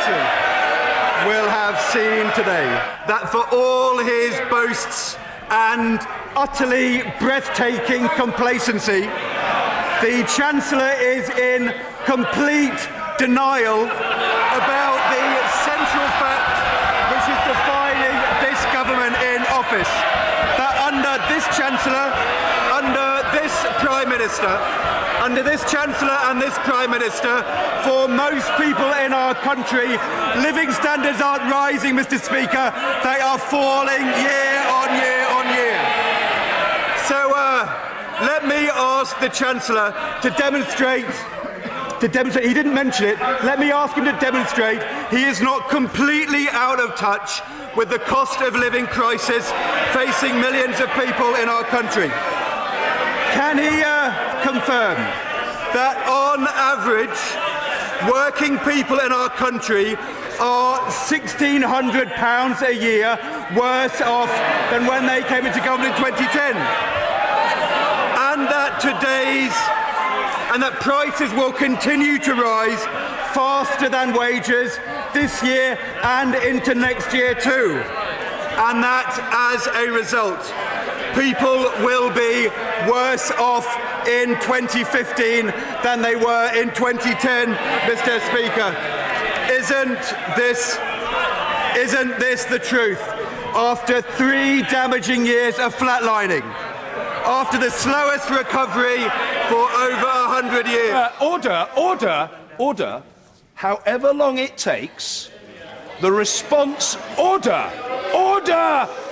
country will have seen today. That for all his boasts and utterly breathtaking complacency, the Chancellor is in complete denial about the central fact which is defining this government in office. That under this Chancellor, under this Prime Minister, under this Chancellor and this Prime Minister, for most people in our country, living standards aren't rising, Mr. Speaker, they are falling year on year on year. So let me ask the Chancellor to demonstrate, he didn't mention it, let me ask him to demonstrate he is not completely out of touch with the cost of living crisis facing millions of people in our country. Can he confirm that on average, working people in our country are £1,600 a year worse off than when they came into government in 2010? And that prices will continue to rise faster than wages this year and into next year too. And that as a result, people will be worse off in 2015 than they were in 2010, Mr. Speaker. Isn't this the truth? After 3 damaging years of flatlining, after the slowest recovery for over 100 years. Order. However long it takes, the response... Order!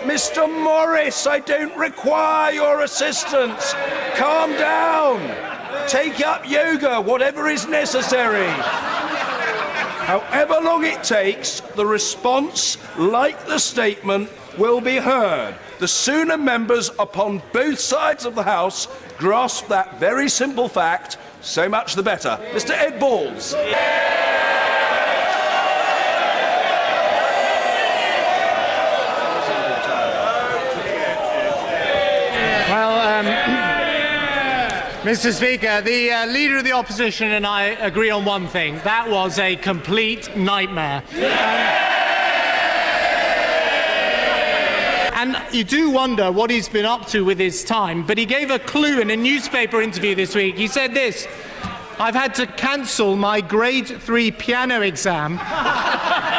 Mr. Morris, I don't require your assistance. Calm down. Take up yoga, whatever is necessary. However long it takes, the response, like the statement, will be heard. The sooner members upon both sides of the House grasp that very simple fact, so much the better. Mr. Ed Balls. Mr. Speaker, the Leader of the Opposition and I agree on one thing. That was a complete nightmare. And you do wonder what he's been up to with his time, but he gave a clue in a newspaper interview this week. He said this: I've had to cancel my grade 3 piano exam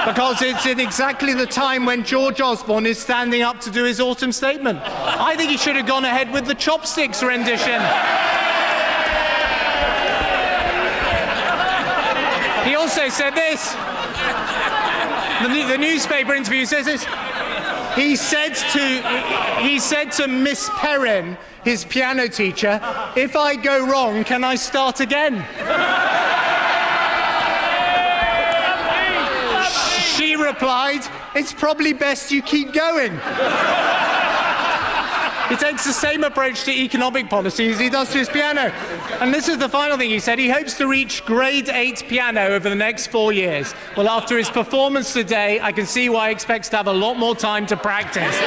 because it's in exactly the time when George Osborne is standing up to do his autumn statement. I think he should have gone ahead with the chopsticks rendition. He also said this. The newspaper interview says this. He said to Miss Perrin, his piano teacher, "If I go wrong, can I start again?" She replied, "It's probably best you keep going." He takes the same approach to economic policy as he does to his piano. And this is the final thing he said. He hopes to reach grade 8 piano over the next 4 years. Well, after his performance today, I can see why he expects to have a lot more time to practice.